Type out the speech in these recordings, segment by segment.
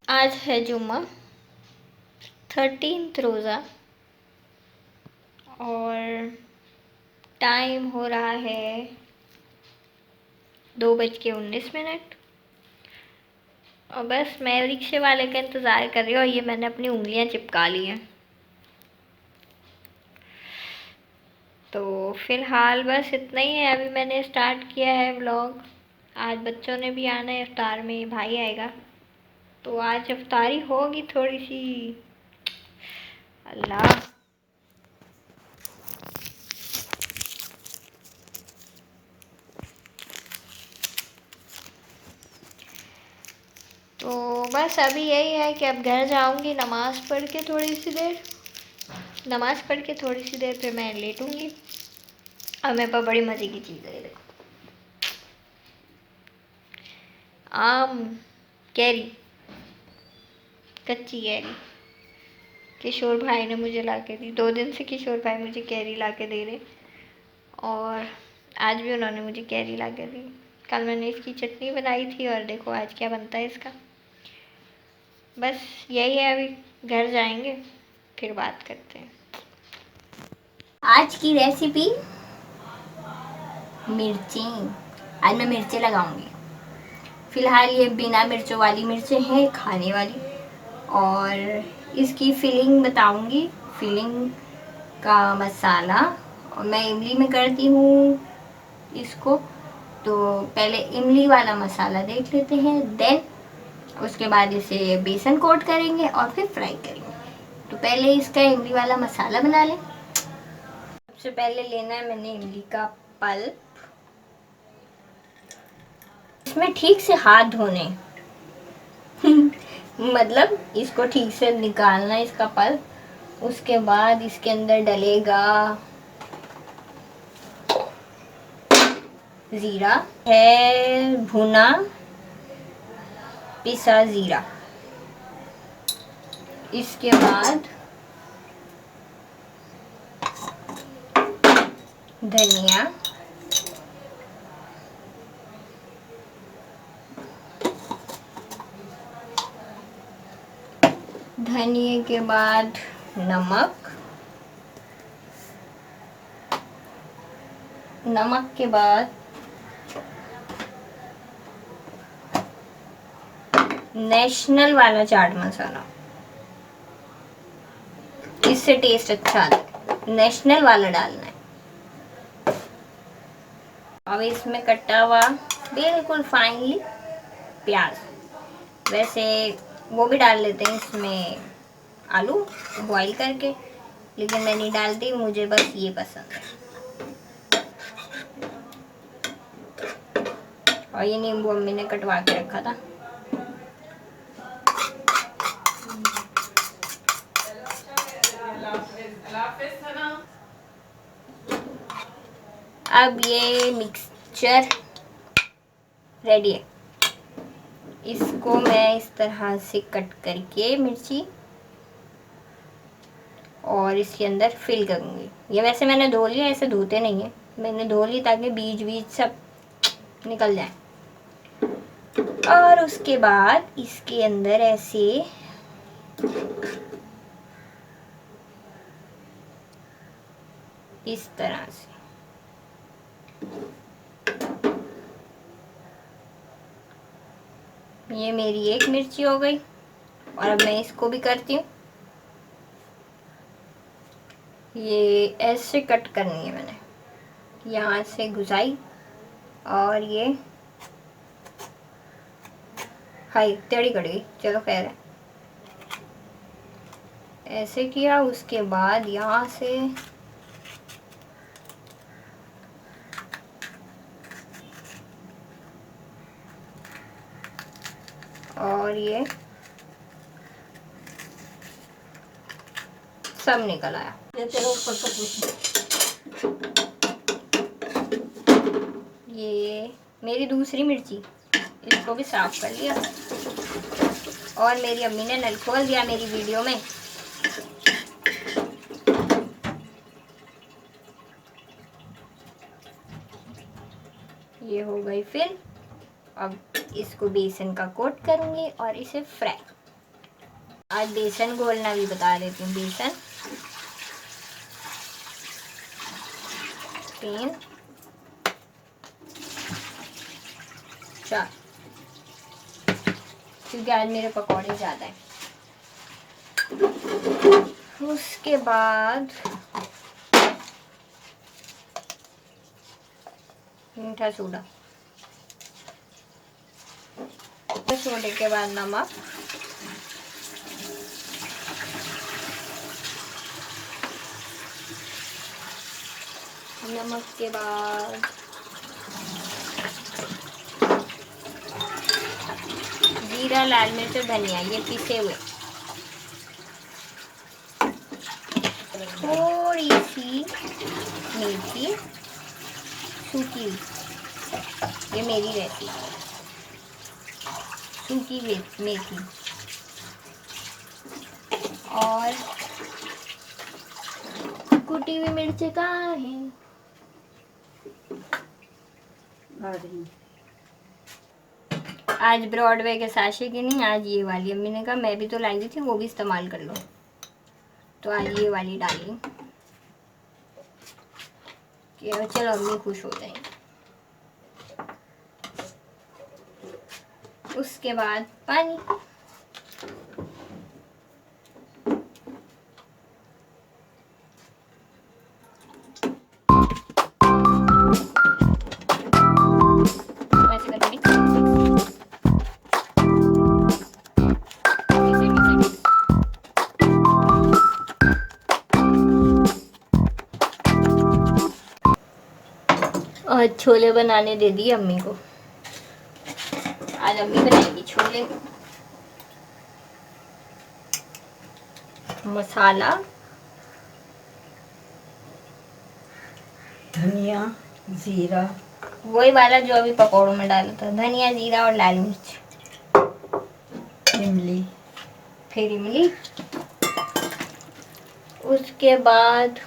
आज है जुम्मा 13th रोज़ा और टाइम हो रहा है 2:19। और बस मैं रिक्शे वाले का इंतज़ार कर रही हूँ और ये मैंने अपनी उंगलियां चिपका ली हैं। तो फ़िलहाल बस इतना ही है। अभी मैंने स्टार्ट किया है व्लॉग। आज बच्चों ने भी आना है इफ्तार में, भाई आएगा तो आज इफ्तारी होगी थोड़ी सी। अल्लाह। तो बस अभी यही है कि अब घर जाऊंगी, नमाज़ पढ़ के थोड़ी सी देर, नमाज़ पढ़ के थोड़ी सी देर फिर मैं लेटूंगी। और मेरे पास बड़ी मज़े की चीज़ है, ये देखो, आम, कैरी, कच्ची कैरी। किशोर भाई ने मुझे ला के दी। 2 दिन से किशोर भाई मुझे कैरी ला के दे रहे और आज भी उन्होंने मुझे कैरी ला के दी। कल मैंने इसकी चटनी बनाई थी और देखो आज क्या बनता है इसका। बस यही है, अभी घर जाएंगे फिर बात करते हैं। आज की रेसिपी मिर्चें। आज मैं मिर्चें लगाऊंगी। फ़िलहाल ये बिना मिर्चों वाली मिर्चें हैं, खाने वाली। और इसकी फिलिंग बताऊंगी, फिलिंग का मसाला। और मैं इमली में करती हूँ इसको। तो पहले इमली वाला मसाला देख लेते हैं, देन उसके बाद इसे बेसन कोट करेंगे और फिर फ्राई करेंगे। तो पहले इसका इमली वाला मसाला बना लें। सबसे पहले लेना है मैंने इमली का पल्प। इसमें ठीक से हाथ धोने मतलब इसको ठीक से निकालना है इसका पल्प। उसके बाद इसके अंदर डलेगा ज़ीरा, है भुना पिसा ज़ीरा। इसके बाद धनिया, धनिए के बाद नमक, नमक के बाद नेशनल वाला चाट मसाला, इससे टेस्ट अच्छा आता है। नेशनल वाला डालना है। अब इसमें कटा हुआ बिल्कुल फाइनली प्याज। वैसे वो भी डाल लेते हैं इसमें, आलू बॉईल करके, लेकिन मैं नहीं डालती, मुझे बस ये पसंद है। और ये नींबू अम्मी ने कटवा के रखा था। अब ये मिक्सचर रेडी है। इसको मैं इस तरह से कट करके मिर्ची और इसके अंदर फिल करूँगी। ये वैसे मैंने धो लिया, ऐसे धोते नहीं है, मैंने धो ली ताकि बीज बीज सब निकल जाए। और उसके बाद इसके अंदर ऐसे इस तरह से ये मेरी एक मिर्ची हो गई। और अब मैं इसको भी करती हूँ। ये ऐसे कट करनी है मैंने, यहाँ से घुसाई और ये हाई टेढ़ी कट गई, चलो खैर है। ऐसे किया, उसके बाद यहाँ से और ये सब निकल आया। ये मेरी दूसरी मिर्ची, इसको भी साफ कर लिया। और मेरी अम्मी ने नल खोल दिया मेरी वीडियो में। ये हो गई फिल। अब इसको बेसन का कोट करूँगी और इसे फ्राई। आज बेसन घोलना भी बता देती हूँ। बेसन 3 4, क्योंकि आज मेरे पकौड़े ज़्यादा हैं। उसके बाद मीठा सोडा, सोडे के बाद नमक, नमक के बाद जीरा, लाल मिर्च और धनिया, ये पिसे हुए। थोड़ी सी मेथी सूखी, ये मेरी रहती सूखी मेथी, और कुटी हुई मिर्च कहाँ है? आज ब्रॉडवे के साशे की नहीं, आज ये वाली अम्मी ने कहा, मैं भी तो लाई थी, वो भी इस्तेमाल कर लो, तो आज ये वाली डाली कि चलो अम्मी खुश हो जाएंगी। उसके बाद पानी, और छोले बनाने दे दिए अम्मी को। आज अम्मी बनाएगी छोले। मसाला, धनिया, जीरा, वही वाला जो अभी पकौड़ों में डाला था, धनिया, जीरा और लाल मिर्च, इमली, फिर इमली। उसके बाद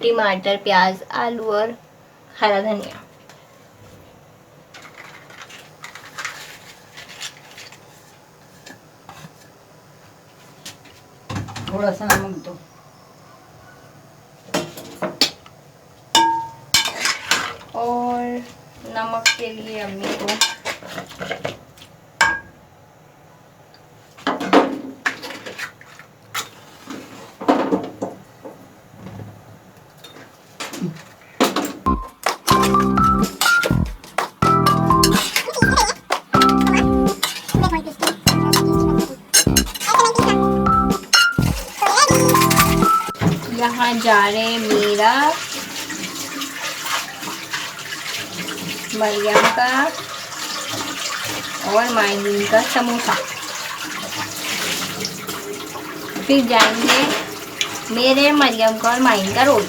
टमाटर, प्याज, आलू और हरा धनिया। थोड़ा सा नमक दो। और नमक के लिए अम्मी को यहाँ जा रहे मेरा, मरियम का और माइलिन का समोसा। फिर जाएंगे मेरे, मरियम का और माइन का रोल।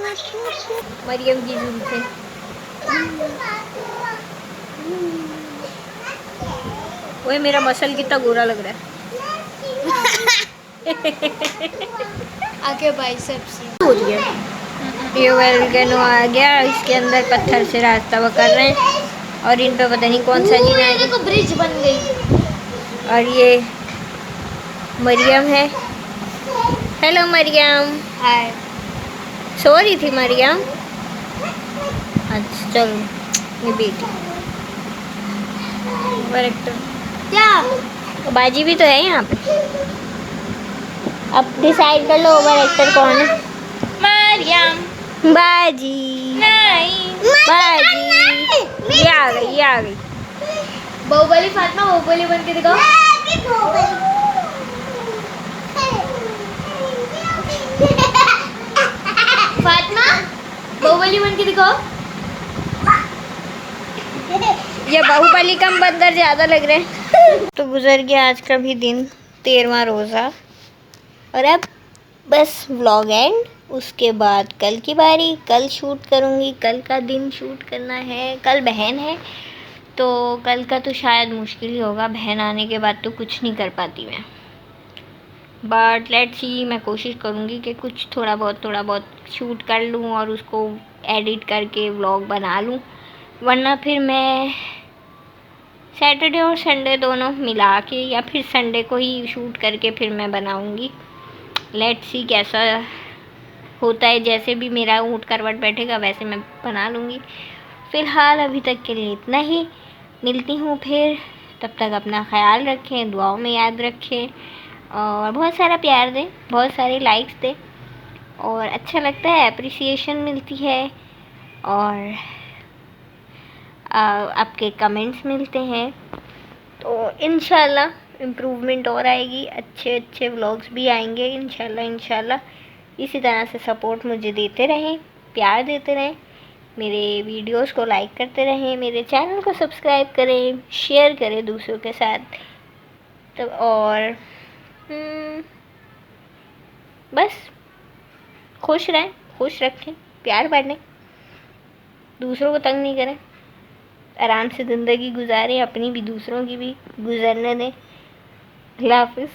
मरियम की जुल्फे। ओए मेरा मसल कितना गोरा लग रहा है। आगे बाइसेप्स हो रही है। ये वैल्केनो आ गया, इसके अंदर पत्थर से रास्ता वो कर रहे हैं और इन पे पता नहीं कौन सा जीना है। देखो ब्रिज बन गई। और ये मरियम है। हेलो मरियम। हाय। सो रही थी मरियम। अच्छा चलो, ये बेटी ओवर एक्टर। क्या बाजी भी तो है यहाँ पे। अब डिसाइड कर लो ओवर एक्टर कौन है। मरियम। बाजी। नहीं बाजी। ये आ गई, ये आ गई। बाहुबली फातिमा, बाहुबली बन के दिखाओ। फातिमा बाहुबली बन के दिखाओ। ये बाहुबली कम बंदर ज्यादा लग रहे हैं। तो गुजर गया आज का भी दिन, 13वां रोज़ा। और अब बस व्लॉग एंड। उसके बाद कल की बारी, कल शूट करूँगी। कल का दिन शूट करना है। कल बहन है तो कल का तो शायद मुश्किल ही होगा। बहन आने के बाद तो कुछ नहीं कर पाती मैं। बट लेट्स सी, मैं कोशिश करूँगी कि कुछ थोड़ा बहुत शूट कर लूँ और उसको एडिट करके व्लॉग बना लूँ। वरना फिर मैं सैटरडे और संडे दोनों मिला के, या फिर संडे को ही शूट करके फिर मैं बनाऊँगी। लेट्स सी कैसा होता है। जैसे भी मेरा ऊँट करवट बैठेगा वैसे मैं बना लूँगी। फ़िलहाल अभी तक के लिए इतना ही। मिलती हूँ फिर, तब तक अपना ख्याल रखें, दुआओं में याद रखें और बहुत सारा प्यार दें, बहुत सारे लाइक्स दें। और अच्छा लगता है, अप्रिसिएशन मिलती है और आपके कमेंट्स मिलते हैं। तो इंशाल्लाह इम्प्रूवमेंट और आएगी, अच्छे अच्छे व्लॉग्स भी आएंगे इंशाल्लाह। इसी तरह से सपोर्ट मुझे देते रहें, प्यार देते रहें, मेरे वीडियोस को लाइक करते रहें, मेरे चैनल को सब्सक्राइब करें, शेयर करें दूसरों के साथ। तो और बस खुश रहें, खुश रखें, प्यार बांटें, दूसरों को तंग नहीं करें, आराम से ज़िंदगी गुजारें, अपनी भी दूसरों की भी गुजरने दें। अल्लाह हाफ़िज़।